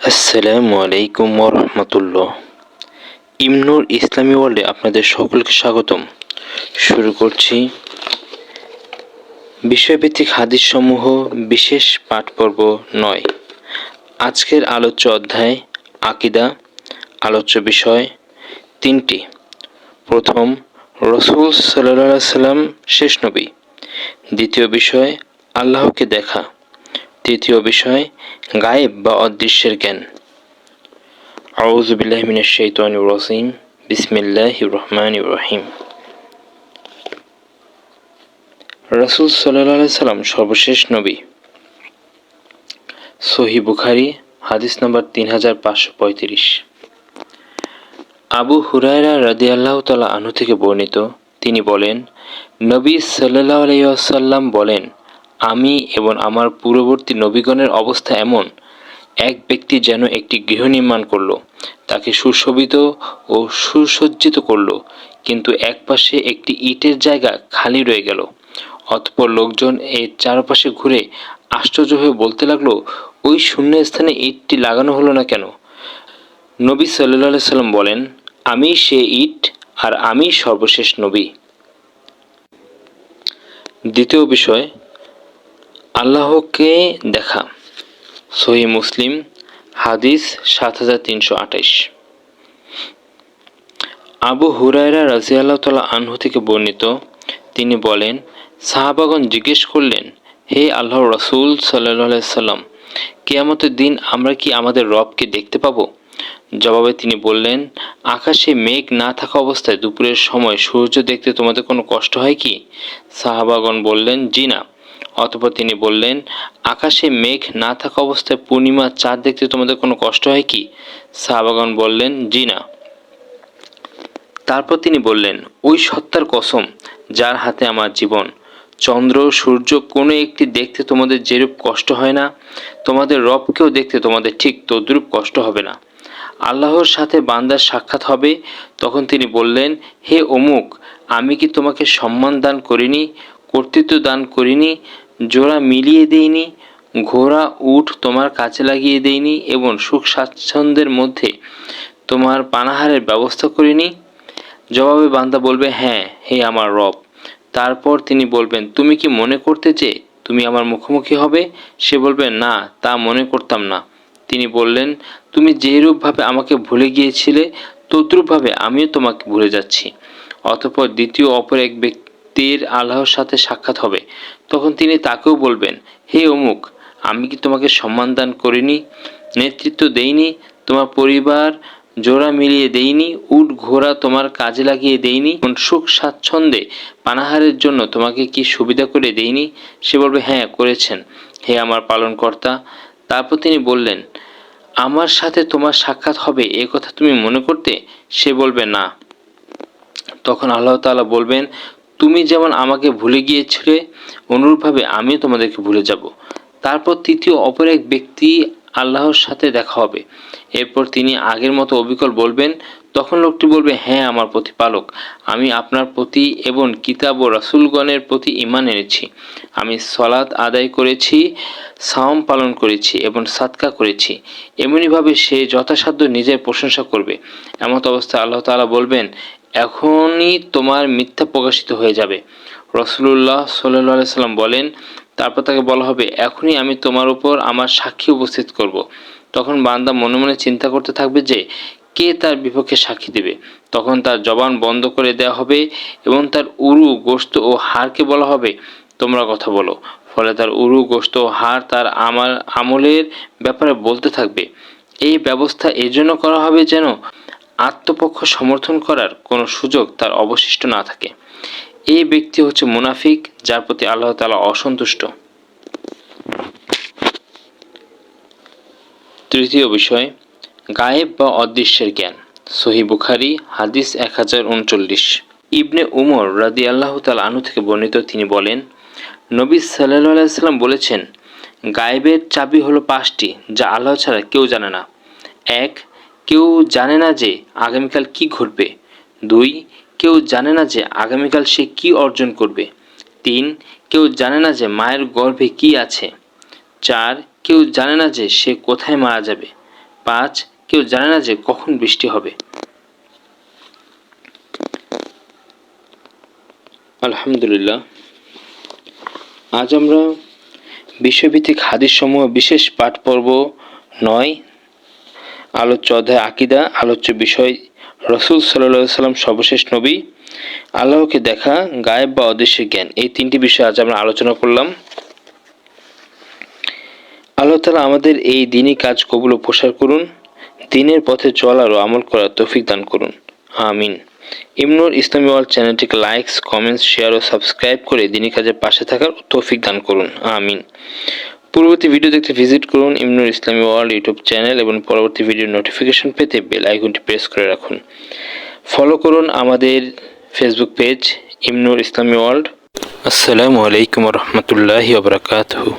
আসসালামু আলাইকুম রহমতুল্লাহ। ইমনুর ইসলামী ওয়ার্ল্ডে আপনাদের সকলকে স্বাগতম। শুরু করছি বিষয়ভিত্তিক হাদিস সমূহ বিশেষ পাঠ পর্ব 9। আজকের আলোচ্য অধ্যায় আকিদা। আলোচ্য বিষয় 3টি। প্রথম, রাসূল সাল্লাল্লাহু আলাইহি সাল্লাম শেষ নবী। দ্বিতীয় বিষয়, আল্লাহকে দেখা। তৃতীয় বিষয়, গায়েব বা অদৃশ্যের জ্ঞান। আউযু বিল্লাহি মিনাশ শাইতানির রাজিম। বিসমিল্লাহির রহমানির রহিম। রাসূল সাল্লাল্লাহু আলাইহি সাল্লাম সর্বশেষ নবী। সহিহ বুখারী হাদিস নম্বর 3535। আবু হুরায়রা রাদিয়াল্লাহু তাআলা আনহু থেকে বর্ণিত, তিনি বলেন, নবী সাল্লাল্লাহু আলাইহি ওয়াসাল্লাম বলেন, আমি এবং আমার পূর্ববর্তী নবীগণের অবস্থা এমন, এক ব্যক্তি যেন একটি গৃহ নির্মাণ করল, তাকে সুশোভিত ও সুসজ্জিত করল, কিন্তু একপাশে একটি ইটের জায়গা খালি রয়ে গেল। অতঃপর লোকজন এর চারপাশে ঘুরে আশ্চর্য হয়ে বলতে লাগলো, ওই শূন্য স্থানে ইটটি লাগানো হলো না কেন? নবী সাল্লাল্লাহু আলাইহি সাল্লাম বলেন, আমি সে ইট আর আমি সর্বশেষ নবী। দ্বিতীয় বিষয়, আল্লাহকে দেখা। সহিহ মুসলিম হাদিস 7328। আবু হুরায়রা রাদিয়াল্লাহু তাআলা আনহু থেকে বর্ণিত, তিনি বলেন, সাহাবাগণ জিজ্ঞেস করলেন, হে আল্লাহর রাসূল সাল্লাল্লাহু আলাইহি সাল্লাম, কিয়ামতের দিন আমরা কি আমাদের রবকে দেখতে পাবো? জবাবে তিনি বললেন, আকাশে মেঘ না থাকা অবস্থায় দুপুরের সময় সূর্য দেখতে তোমাদের কোনো কষ্ট হয় কি? সাহাবাগণ বললেন, জি না। অতঃপর তিনি বললেন, আকাশে মেঘ না থাকা অবস্থায় পূর্ণিমা চাঁদ দেখতে তোমাদের কোনো কষ্ট হয় কি? সাহাবাগণ বললেন, জি না। তারপর তিনি বললেন, ওই সত্তার কসম যার হাতে আমার জীবন, চন্দ্র সূর্য কোনো একটি দেখতে তোমাদের যেরূপ কষ্ট হয় না, তোমাদের রবকেও দেখতে তোমাদের ঠিক তদ্রূপ কষ্ট হবে না। আল্লাহর সাথে বান্দার সাক্ষাৎ হবে, তখন তিনি বললেন, হে অমুক, আমি কি তোমাকে সম্মান দান করিনি, কর্তৃত্ব দান করিনি, জোড়া মিলিয়ে দেইনি, ঘোড়া উট তোমার কাছে লাগিয়ে দেইনি এবং সুখ স্বাচ্ছন্দ্যের মধ্যে তোমার পানাহারের ব্যবস্থা করিনি? জবাবে বান্দা বলবে, হ্যাঁ হে আমার রব। তারপর তিনি বলবেন, তুমি কি মনে করতে যে তুমি আমার মুখোমুখি হবে? সে বলবে, না, তা মনে করতাম না। তিনি বললেন, তুমি যেরূপভাবে আমাকে ভুলে গিয়েছিলে তদ্রূপভাবে আমিও তোমাকে ভুলে যাচ্ছি। অতঃপর দ্বিতীয় অপর এক ব্যক্তির আল্লাহর সাথে সাক্ষাৎ হবে, তখন তিনি তাকেও বলবেন, হে অমুক, আমি কি তোমাকে সম্মান দান করিনি, নেতৃত্ব দেইনি, তোমার পরিবার জোড়া মিলিয়ে দেইনি, উট ঘোড়া তোমার কাজে লাগিয়ে দেইনি, সুখ স্বাচ্ছন্দ্যে পানাহারের জন্য তোমাকে কি সুবিধা করে দেইনি? সে বলবে, হ্যাঁ করেছেন হে আমার পালনকর্তা। তারপর তিনি বললেন, আমার সাথে তোমার সাক্ষাৎ হবে এ কথা তুমি মনে করতে? সে বলবে, না। তখন আল্লাহ তাআলা বলবেন, তুমি যেমন আমাকে ভুলে গিয়েছিলে অনুরূপভাবে আমিও তোমাদেরকে ভুলে যাব। তারপর তৃতীয় অপর এক ব্যক্তি আল্লাহর সাথে দেখা হবে। এরপর তিনি আগের মতো অবিকল বলবেন, তখন লোকটি বলবে, হ্যাঁ আমার প্রতিপালক, আমি আপনার প্রতি এবং কিতাব ও রাসূলগণের প্রতি ঈমান এনেছি। আমি সালাত আদায় করেছি, সাওম পালন করেছি এবং সাদকা করেছি। এমনিভাবে সে যথাসাধ্য নিজের প্রশংসা করবে। এমত অবস্থায় আল্লাহ তাআলা বলবেন, এখনই তোমার মিথ্যা প্রকাশিত হয়ে যাবে। রাসূলুল্লাহ সাল্লাল্লাহু আলাইহি সাল্লাম বলেন, তারপর তাকে বলা হবে, এখনই আমি তোমার উপর আমার সাক্ষী উপস্থিত করব। তখন বান্দা মনে মনে চিন্তা করতে থাকবে যে কে তার বিপক্ষে সাক্ষী দেবে। তখন তার জবান বন্ধ করে দেওয়া হবে এবং তার উরু, গোশত ও হাড়কে বলা হবে, তোমরা কথা বলো। ফলে তার উরু, গোশত ও হাড় তার আমলের ব্যাপারে বলতে থাকবে। এই ব্যবস্থা এজন্য করা হবে যেন আত্মপক্ষ সমর্থন করার কোনো সুযোগ তার অবশিষ্ট না থাকে। এই ব্যক্তি হচ্ছে মুনাফিক, যার প্রতি আল্লাহ তাআলা অসন্তুষ্ট। তৃতীয় বিষয়, গায়েব বা অদৃশ্যের জ্ঞান। সহিহ বুখারী হাদিস 1039। ইবনে উমর রাদিয়াল্লাহু তাআলা আনহু থেকে বর্ণিত, তিনি বলেন, নবী সাল্লাল্লাহু আলাইহি সাল্লাম বলেছেন, গায়েবের চাবি হলো 5টি, যা আল্লাহ ছাড়া কেউ জানে না। 1, কেউ জানে না যে আগামীকাল কি ঘটবে। 2, কেউ জানে না যে আগামীকাল সে কি অর্জন করবে। 3, কেউ জানে না যে মায়ের গর্ভে কি আছে। 4, কেউ জানে না যে সে কোথায় মারা যাবে। 5. কেউ জানে না যে কখন বৃষ্টি হবে। আলহামদুলিল্লাহ, আজ আমরা বিষয়ভিত্তিক হাদিস সমূহ বিশেষ পাঠ পর্ব 9 আলোচ্য অধ্যায় আকীদা, আলোচ্য বিষয় রাসূল সাল্লাল্লাহু আলাইহি সাল্লাম সর্বশেষ নবী, আল্লাহকে দেখা, গায়েব বা অদৃশ্য জ্ঞান, এই 3টি বিষয় আজ আমরা আলোচনা করলাম। আল্লাহ তাআলা আমাদের এই দ্বীনি কাজ কবুল ও প্রসার করুন, দ্বীনের পথে চলার ও আমল করার তৌফিক দান করুন, আমিন। ইমনুর ইসলামী ওয়ার্ল্ড চ্যানেলটিকে লাইকস, কমেন্টস, শেয়ার ও সাবস্ক্রাইব করে দ্বীনি কাজের পাশে থাকার তৌফিক দান করুন, আমিন। পূর্ববর্তী ভিডিও দেখতে ভিজিট করুন ইমনুর ইসলামী ওয়ার্ল্ড ইউটিউব চ্যানেল এবং পরবর্তী ভিডিওর নোটিফিকেশন পেতে বেল আইকনটি প্রেস করে রাখুন। ফলো করুন আমাদের ফেসবুক পেজ ইমনুর ইসলামী ওয়ার্ল্ড। আসসালামু আলাইকুম ওয়া রাহমাতুল্লাহি ওয়া বারাকাতুহু।